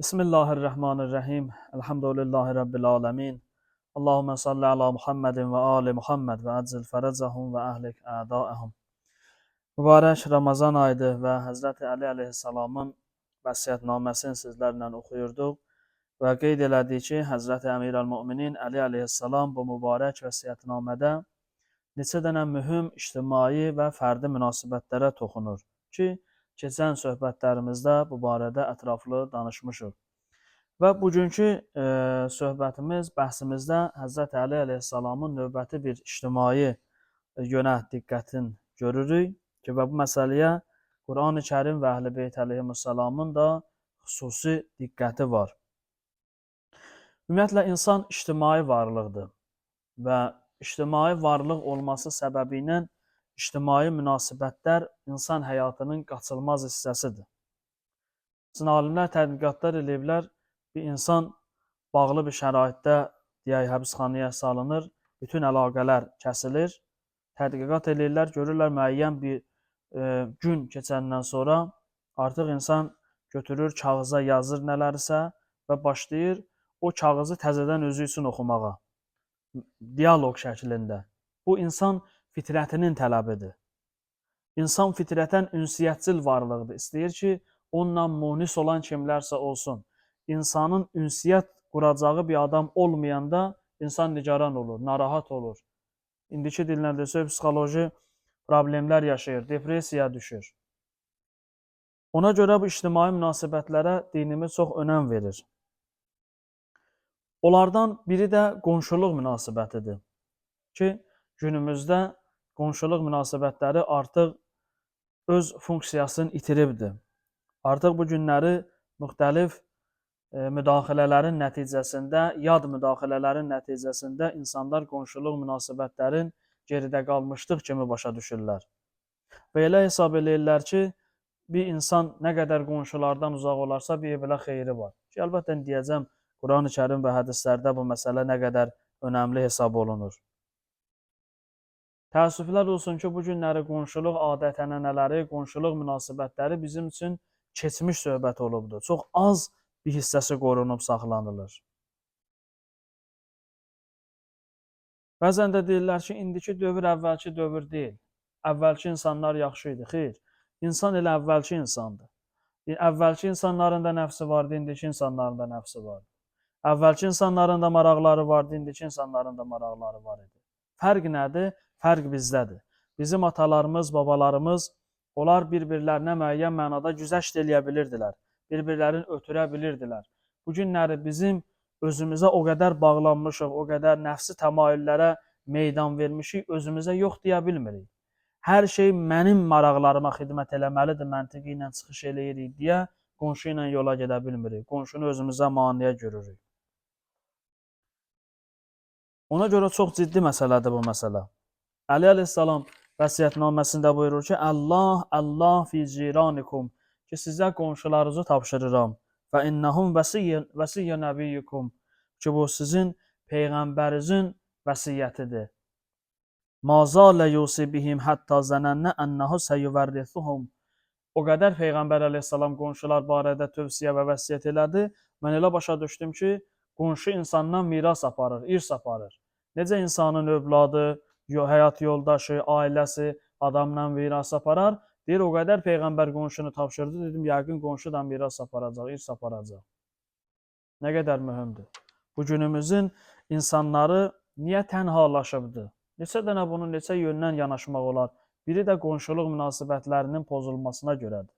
Bismillahirrahmanirrahim. Elhamdülillahi Rabbil alemin. Allahümme salli ala Muhammedin ve ali Muhammed ve aczil ferəcəhum və əhlik ədəəhum. Mübarək Ramazan ayıdır və Həzrəti Ali əleyhissalamın vəsiyyətnaməsini sizlərlə oxuyurduq və qeyd elədik ki, Həzrəti Əmirəl-Möminin Ali əleyhissalam bu mübarək vəsiyyətnamədə neçə dənə mühüm ictimai və fərdi münasibətlərə toxunur ki, keçən söhbətlərimizdə bu barədə ətraflı danışmışıq. Və bugünkü söhbətimiz, bəhsimizdə Həzrəti Ali əleyhissalamın növbəti bir ictimai yönə diqqətin görürük ki, və bu məsələyə Quran-ı Kərim və Əhl-i Beyt əleyhissalamın da xüsusi diqqəti var. Ümumiyyətlə, insan ictimai varlıqdır və ictimai varlıq olması səbəbi ilə ictimai münasibətlər insan həyatının qaçılmaz hissəsidir. Sizin alimlər tədqiqatlar eləyiblər, bir insan bağlı bir şəraitdə deyək, həbsxanaya salınır, bütün əlaqələr kəsilir, tədqiqat eləyirlər, görürlər müəyyən bir gün keçəndən sonra artıq insan götürür, kağıza yazır nələrsə və başlayır o kağızı təzədən özü üçün oxumağa, dialoq şəklində. Bu, insan fitrətinin tələbidir. İnsan fitrətən ünsiyyətçil varlıqdır. İstəyir ki, onunla munis olan kimlərsə olsun. İnsanın ünsiyyət quracağı bir adam olmayanda insan nigaran olur, narahat olur. İndiki dillə desək, psixoloji problemlər yaşayır, depressiyaya düşür. Ona görə bu ictimai münasibətlərə dinimiz çox önəm verir. Onlardan biri də qonşuluq münasibətidir ki, günümüzdə qonşuluq münasibətləri artıq öz funksiyasını itiribdir. Artıq bu günləri müxtəlif müdaxilələrin nəticəsində, yad müdaxilələrin nəticəsində insanlar qonşuluq münasibətlərin geridə qalmışlıq kimi başa düşürlər. Və elə hesab eləyirlər ki, bir insan nə qədər qonşulardan uzaq olarsa, bir belə xeyri var. Ki, əlbəttə deyəcəm, Quran-ı Kərim və hədislərdə bu məsələ nə qədər önəmli hesab olunur. Təəssüflər olsun ki, bu günləri qonşuluq adət-ənənələri, qonşuluq münasibətləri bizim üçün keçmiş söhbət olubdur. Çox az bir hissəsi qorunub saxlanılır. Bəzən də deyirlər ki, indiki dövr əvvəlki dövr deyil. Əvvəlki insanlar yaxşı idi. Xeyr, insan elə əvvəlki insandır. Əvvəlki insanların da nəfsi vardı, indiki insanların da nəfsi vardı. Əvvəlki insanların da maraqları vardı, indiki insanların da maraqları var idi. Fərq nədir? Fərq bizdədir. Bizim atalarımız, babalarımız, onlar bir-birlərinə müəyyən mənada güzəşt eləyə bilirdilər. Bir-birlərini ötürə bilirdilər. Bu günləri bizim özümüzə o qədər bağlanmışıq, o qədər nəfsi təmayüllərə meydan vermişik, özümüzə yox deyə bilmirik. Hər şey mənim maraqlarıma xidmət eləməlidir, məntiqi ilə çıxış eləyirik deyə qonşu ilə yola gedə bilmirik. Qonşunu özümüzə maneə görürük. Ona görə çox ciddi məsələdir bu məsələ. Əli əleyhissalam vəsiyyətnaməsində buyurur ki, Allah fi ciranikum, ki, sizə qonşularınızı tapşırıram və innəhum vəsiyyyə nəbiyyukum, ki, bu sizin peyğəmbərinizin vəsiyyətidir. Mazalə yusibihim hətta zənənnə ənəhu səyyüvərrithuhum. O qədər Peyğəmbər əleyhissalam qonşular barədə tövsiyə və vəsiyyət elədi, mən elə başa düşdüm ki, qonşu insandan miras aparır, irs aparır. Necə insanın övladı, həyat yoldaşı, ailəsi adamla miras aparar, deyir, o qədər Peyğəmbər qonşunu tapşırdı, dedim, yəqin qonşu da miras aparacaq, irs aparacaq. Nə qədər mühümdür. Bu günümüzün insanları niyə tənhalaşıbdır? Neçə dənə bunun neçə yöndən yanaşmaq olar? Biri də qonşuluq münasibətlərinin pozulmasına görədir.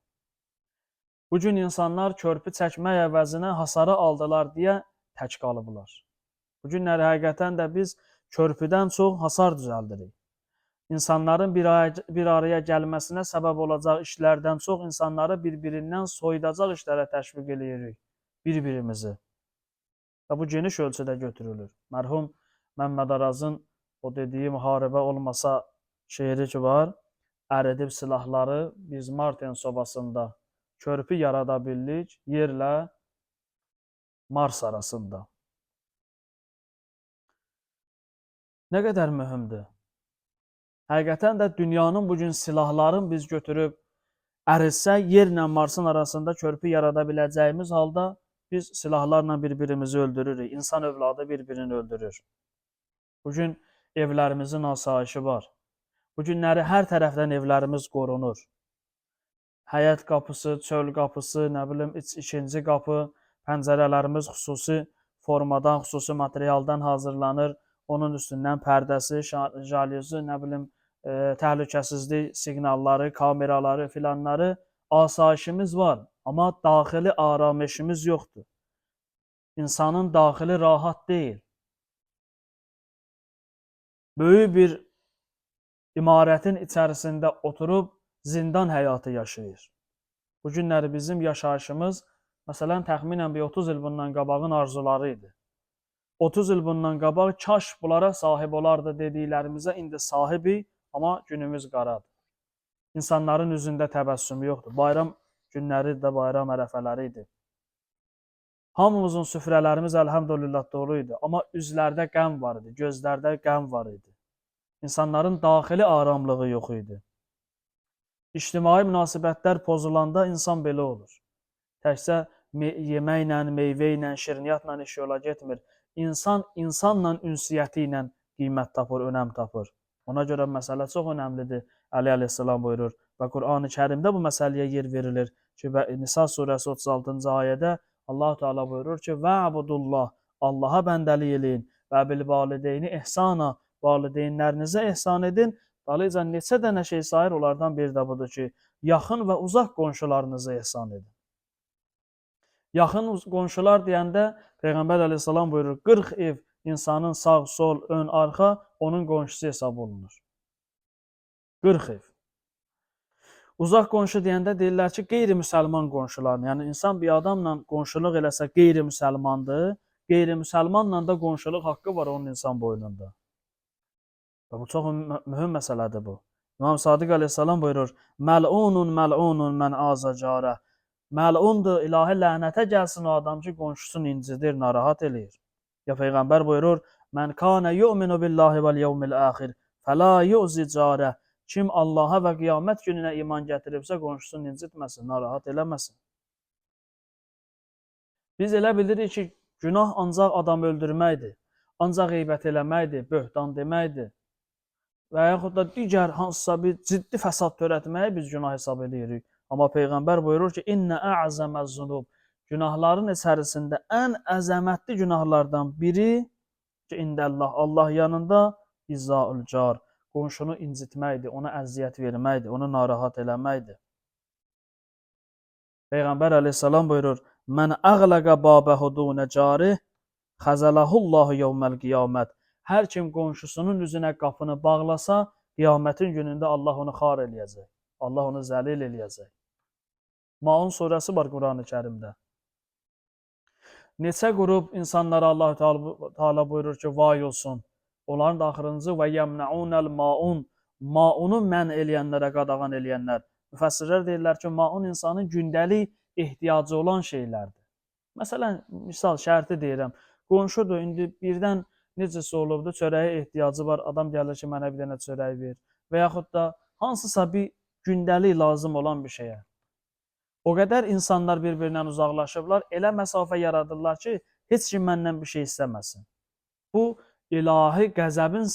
Bu gün insanlar körpü çəkmək əvəzinə hasarı aldılar deyə tək qalıblar. Bu günləri həqiqətən də biz körpüdən çox hasar düzəldirik. İnsanların bir araya gəlməsinə səbəb olacaq işlərdən çox insanları bir-birindən soyudacaq işlərə təşviq edirik bir-birimizi. Və bu geniş ölçüdə götürülür. Mərhum Məmməd Arazın o dediyi müharibə olmasa şeiri ki var, əridib silahları biz Martin sobasında körpü yarada bildik yerlə Mars arasında. Nə qədər mühümdür. Həqiqətən də dünyanın bugün silahların biz götürüb əritsə, yerlə Marsın arasında körpü yarada biləcəyimiz halda Biz silahlarla bir-birimizi öldürürük. İnsan övladı bir-birini öldürür. Bugün evlərimizin asayişi var. Bu günləri hər tərəfdən evlərimiz qorunur. Həyət qapısı, çöl qapısı, nə bilim, ikinci qapı, pəncərələrimiz xüsusi formadan, xüsusi materialdan hazırlanır. Onun üstündən pərdəsi, jalüzü, nə bilim, təhlükəsizlik siqnalları, kameraları filanları, asayişimiz var. Amma daxili aramışımız yoxdur. İnsanın daxili rahat deyil. Böyük bir imarətin içərisində oturub zindan həyatı yaşayır. Bu günləri bizim yaşayışımız, məsələn, təxminən bir 30 il bundan qabağın arzuları idi. 30 il bundan qabaq kaş bunlara sahib olardı dediklərimizə indi sahibik, amma günümüz qaradır. İnsanların üzündə təbəssüm yoxdur. Bayram günləri də bayram ərəfələri idi. Hamımızın süfrələrimiz əlhəmdülillah dolu idi, amma üzlərdə qəm var idi, gözlərdə qəm var idi. İnsanların daxili aramlığı yox idi. İctimai münasibətlər pozulanda insan belə olur. Təkcə yeməklə, meyvə ilə, şirniyyatla iş yola getmir. İnsan insanla ünsiyyəti ilə qiymət tapır, önəm tapır. Ona görə məsələ çox önəmlidir. Əli əleyhissalam buyurur və Qur'an-ı Kərimdə bu məsələyə yer verilir ki, Nisa surəsi 36-cı ayədə Allah Teala buyurur ki, "Və'budullah, Allaha bəndəlik eləyin və bil valideyni ihsana, valideynlərinizə ihsan edin." Dolayıca neçə dənə şey sayır, onlardan biri də budur ki, yaxın və uzaq qonşularınıza ihsan edin. Yaxın qonşular deyəndə Peyğəmbər əleyhissalam buyurur, 40 ev insanın sağ, sol, ön, arxa onun qonşusu hesab olunur. 40 ev. Uzaq qonşu deyəndə deyirlər ki, qeyri-müsəlman qonşularını, yəni insan bir adamla qonşuluq eləsə qeyri-müsəlmandır, qeyri-müsəlmanla da qonşuluq haqqı var onun insan boynunda. Və bu çox mühüm məsələdir bu. İmam Sadiq əleyhissalam buyurur, "Məl'unun məl'unun mən aza carə." Məl'undur, ilahi lənətə gəlsin o adam ki, qonşusunu incidir, narahat eləyir. Ya Peyğəmbər buyurur, "Mən kana yu'minu billahi vel yevmil axir, fela yu'zi carə." Kim Allaha və qiyamət gününə iman gətiribsə, qonşusunu incitməsin, narahat eləməsin. Biz elə bilirik ki, günah ancaq adam öldürməkdir, ancaq qeybət eləməkdir, böhtan deməkdir. Və yaxud da digər hansısa bir ciddi fəsad törətməyi biz günah hesab edirik. Amma Peyğəmbər buyurur ki, "İnnə a'zaməz-zunub." Günahların içərisində ən əzəmətli günahlardan biri ki, indəllah, Allah yanında izaul car, qonşunu incitməkdir, ona əziyyət verməkdir, onu narahat eləməkdir. Peyğəmbər əleyhissalam buyurur, "Mən əğləqə babəhu dunə carih, xəzələhullahu yevməl qiyamət." Hər kim qonşusunun üzünə qapını bağlasa, qiyamətin günündə Allah onu xar eləyəcək. Allah onu zəlil eləyəcək. Maun surəsi var Qur'an-ı Kərimdə. Neçə qrup insanlara Allah Teala buyurur ki, vay olsun. Onların da axırıncı və yemnaunel maun, maunu mən eləyənlərə qadağan eləyənlər. Müfəssirlər deyirlər ki, maun insanın gündəlik ehtiyacı olan şeylərdir. Məsələn, misal şərti deyirəm. Qonşudur, indi birdən necəsə olubdur, çörəyə ehtiyacı var, adam gəlir ki, mənə bir dənə çörək ver. Və yaxud da hansısa bir gündəlik lazım olan bir şeyə. O qədər insanlar bir-birindən uzaqlaşıblar, elə məsafə yaradırlar ki, heç kim məndən bir şey istəməsin. Bu, ilahi qəzəbin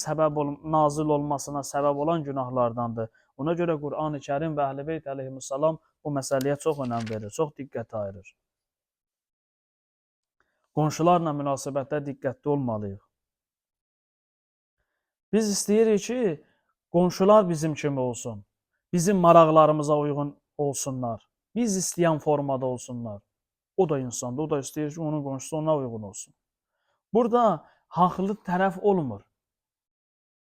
nazil olmasına səbəb olan günahlardandır. Ona görə Qur'an-ı Kərim və Əhl-i Beyt əleyhissalam bu məsələyə çox önəm verir, çox diqqət ayırır. Qonşularla münasibətdə diqqətli olmalıyıq. Biz istəyirik ki, qonşular bizim kimi olsun, bizim maraqlarımıza uyğun olsunlar, biz istəyən formada olsunlar. O da insandır, o da istəyir ki, onun qonşusu ona uyğun olsun. Burada haqlı tərəf olmur.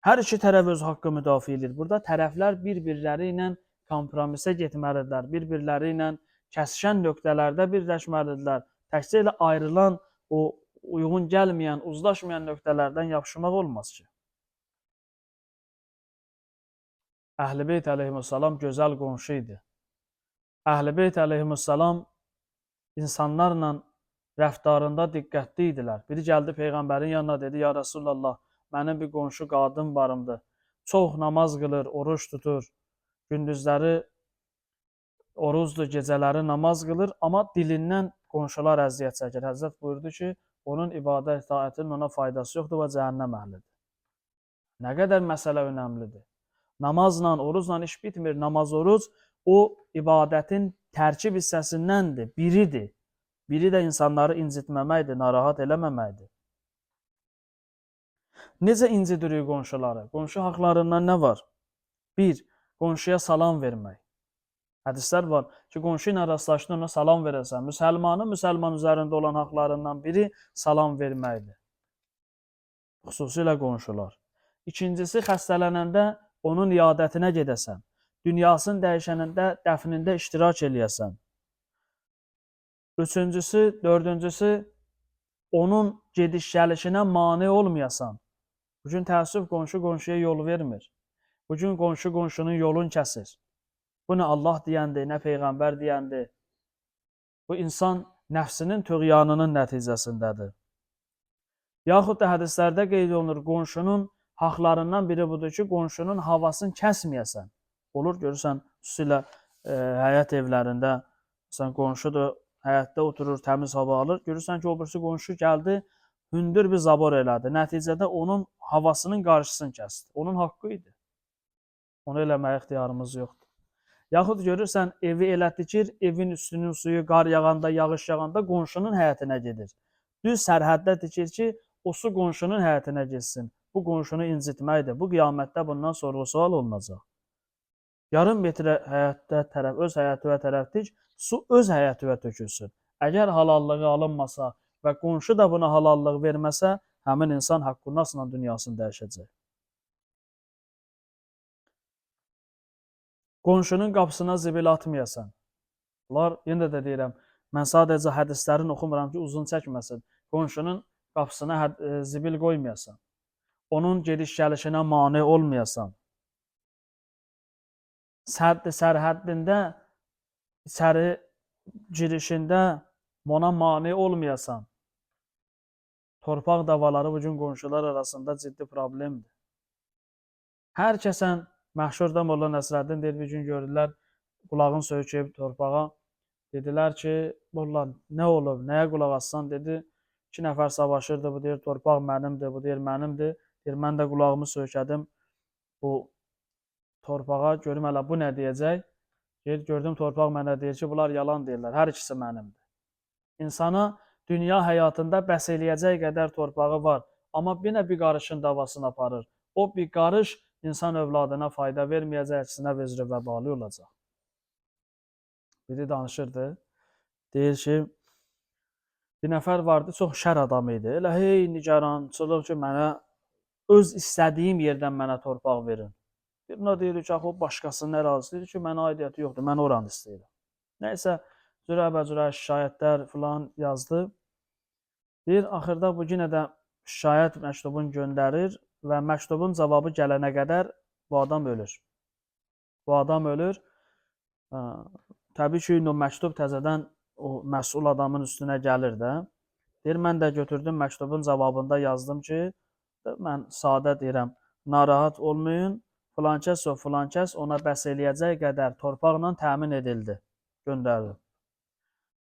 Hər iki tərəf öz haqqı müdafiə edir. Burada tərəflər bir-birləri ilə kompromisə getməlidirlər, bir-birləri ilə kəsişən nöqtələrdə birləşməlidirlər. Təkcə ilə ayrılan, o uyğun gəlməyən, uzlaşmayan nöqtələrdən yapışmaq olmaz ki. Əhl-i Beyt əleyhissalam gözəl qonşu idi. Əhl-i Beyt əleyhissalam insanlarla rəftarında diqqətli idilər. Biri gəldi Peyğəmbərin yanına dedi, ya Rasulallah, mənim bir qonşu qadın varımdır. Çox namaz qılır, oruç tutur, gündüzləri oruzdur, gecələri namaz qılır, amma dilindən qonşular əziyyət çəkir. Həzrət buyurdu ki, onun ibadət itaətinin ona faydası yoxdur və cəhənnəm əhlidir. Nə qədər məsələ önəmlidir. Namazla, orucla iş bitmir. Namaz, oruc o ibadətin tərkib hissəsindəndir, biridir. Biri də insanları incitməməkdir, narahat eləməməkdir. Necə incidirik qonşuları? Qonşu haqlarından nə var? 1. Qonşuya salam vermək. Hədislər var ki, qonşu ilə rastlaşdın, ona salam verəsən. Müsəlman üzərində olan haqlarından biri salam verməkdir. Xüsusilə qonşular. İkincisi, xəstələnəndə onun iyadətinə gedəsən. Dünyasını dəyişənində, dəfnində iştirak eləyəsən. Üçüncüsü, dördüncüsü, onun gediş-gəlişinə mane olmayasan. Bugün təəssüf qonşu qonşuya yol vermir. Bugün qonşu qonşunun yolunu kəsir. Bu nə Allah deyəndir, nə Peyğəmbər deyəndir. Bu insan nəfsinin tüğyanının nəticəsindədir. Yaxud da hədislərdə qeyd olunur, qonşunun haqlarından biri budur ki, qonşunun havasını kəsməyəsən. Olur, görürsən, xüsusilə həyət evlərində, sən qonşudur, həyətdə oturur, təmiz hava alır. Görürsən ki, o birisi qonşu gəldi, hündür bir zabor elədi. Nəticədə onun havasının qarşısını kəsdi. Onun haqqı idi. Onu eləməyə ixtiyarımız yoxdur. Yaxud görürsən, evi elə tikir, evin üstünün suyu qar yağanda, yağış yağanda qonşunun həyətinə gedir. Düz sərhəddə tikir ki, o su qonşunun həyətinə getsin. Bu qonşunu incitməkdir. Bu qiyamətdə bundan sorğu-sual olunacaq. Yarım metrə həyətdə tərəf, öz həyətivə tərəf tik, su öz həyətivə tökülsün. Əgər halallığı alınmasa və qonşu da buna halallıq verməsə, həmin insan haqqunasla dünyasını dəyişəcək. Qonşunun qapısına zibil atmayasan. Bunlar, yenə də deyirəm, mən sadəcə hədislərini oxumuram ki, uzun çəkməsin. Qonşunun qapısına zibil qoymayasan. Onun gediş-gəlişinə mane olmayasan. Sərhəddində, içəri girişində ona mane olmayasan. Torpaq davaları bugün qonşular arasında ciddi problemdir. Hər kəsən məşhurda Molla Nəsrəddin deyir, bir gün gördülər, qulağını söykəyib torpağa. Dedilər ki, Molla, nə olub, nəyə qulaq assan? Dedi, 2 nəfər savaşırdı, bu deyir, torpaq mənimdir, bu deyir, mənimdir. Deyir, mən də qulağımı söykədim bu torpağa, görüm hələ bu nə deyəcək? Deyir, gördüm torpaq mənə deyir ki, bunlar yalan deyirlər, hər ikisi mənimdir. İnsana dünya həyatında bəs eləyəcək qədər torpağı var, amma bir qarışın davasını aparır. O bir qarış insan övladına fayda verməyəcək, əksinə vezri vəbali olacaq. Biri danışırdı, deyir ki, bir nəfər vardı, çox şər adam idi. Elə hey nigarançılıq ki, mənə öz istədiyim yerdən mənə torpaq verin. Birine deyir ki, o başqasının ərazisi, deyir ki, mənə aidiyyəti yoxdur, mən oranı istəyirəm. Nəysə, cürə-bəcürə şikayətlər filan yazdı. Deyir, axırda bu yenə də şikayət məktubunu göndərir və məktubun cavabı gələnə qədər bu adam ölür. Bu adam ölür. Təbii ki, o məktub təzədən o məsul adamın üstünə gəlir də. Deyir, mən də götürdüm məktubun cavabında yazdım ki, mən sadə deyirəm, narahat olmayın, filankəs o filankəs ona bəs eləyəcək qədər torpaqla təmin edildi, göndərdi.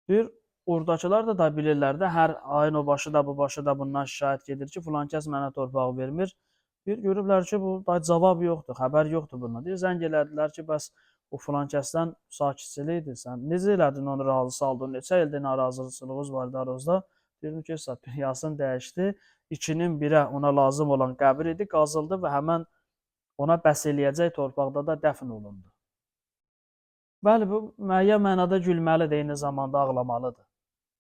Deyir, oradakılar da bilirlər də, hər ayın o başı da bu başı da bundan şikayət gedir ki, filankəs mənə torpaq vermir. Deyir, görüblər ki, bu cavab yoxdur, xəbər yoxdur bundan. Deyir, zəng elədilər ki, bəs o filankəsdən sakitçilikdir, sən necə elədin onu razı saldın, neçə ildir narazılığınız var aranızda? Deyirdim ki, dünyasını dəyişdi, 2-nin 1-ə ona lazım olan qəbir idi, qazıldı və həmən ona bəs eləyəcək torpaqda da dəfn olundu. Bəli, bu müəyyən mənada gülməlidir, eyni zamanda ağlamalıdır.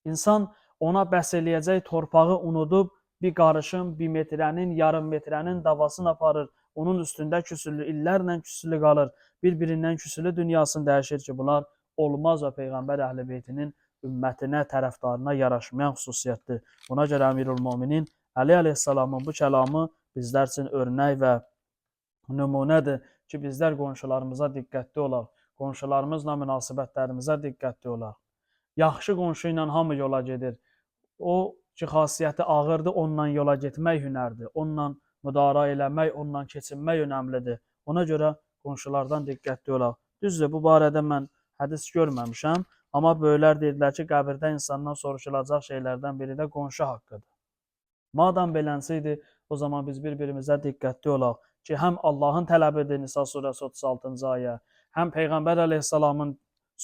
İnsan ona bəs eləyəcək torpağı unudub, bir qarışın, 1 metrənin, yarım metrənin davasını aparır, onun üstündə küsülü, illərlə küsülü qalır, bir-birindən küsülü dünyasını dəyişir ki, bunlar olmaz və Peyğəmbər Əhl-i Beytinin ümmətinə, tərəfdarına yaraşmayan xüsusiyyətdir. Buna görə Əmirül-Möminin Əli əleyhissalamın bu kəlamı bizlər üçün örnək və nümunədir ki, bizlər qonşularımıza diqqətli olaq, qonşularımızla münasibətlərimizə diqqətli olaq. Yaxşı qonşu ilə hamı yola gedir. O ki, xasiyyəti ağırdır, onunla yola getmək hünərdir. Onunla müdara eləmək, onunla keçinmək önəmlidir. Ona görə qonşulardan diqqətli olaq. Düzdür, bu barədə mən hədis görməmişəm, Amma böyüklər dedilər ki, qəbirdə insandan soruşulacaq şeylərdən biri də qonşu haqqıdır. Madam beləsi idi, o zaman biz bir-birimizə diqqətli olaq ki, həm Allahın tələbidir Nisa surəsi 36-cı ayə, həm Peyğəmbər əleyhissalamın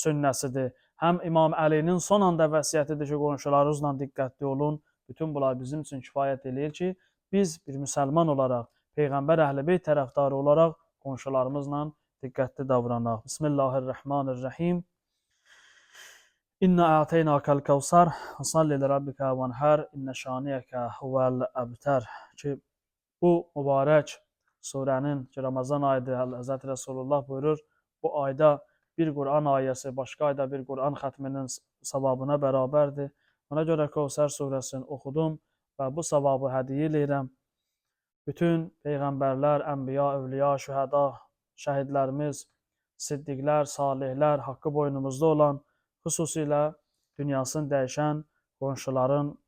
sünnəsidir, həm İmam Əlinin son anda vəsiyyətidir ki, qonşularınızla diqqətli olun. Bütün bunlar bizim üçün kifayət eləyir ki, biz bir müsəlman olaraq, Peyğəmbər Əhl-i-Beyt tərəfdarı olaraq qonşularımızla diqqətli davranaq. Bismillahirrahmanirrahim. İnna a'teynakal kevsar fasalli li rabbika vanhar inne şaniyeke huvel ebter ki bu mübarək surənin ki Ramazan ayıdır, Həzrət Resulullah buyurur, bu ayda bir Quran ayəsi başqa ayda bir Quran xətminin savabına bərabərdir. Ona görə Kevsər surəsini oxudum və bu savabı hədiyyə edirəm. Bütün peyğəmbərlər, ənbiya, övliya, şühəda, şəhidlərimiz, siddiqlər, salihlər, haqqı boynumuzda olan, xüsusilə dünyasını dəyişən qonşuların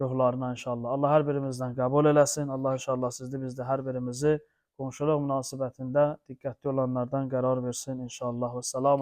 ruhlarına inşallah. Allah hər birimizdən qəbul eləsin. Allah inşallah sizdə bizdə hər birimizi qonşuluq münasibətində diqqətli olanlardan qərar versin inşallah. Və salam.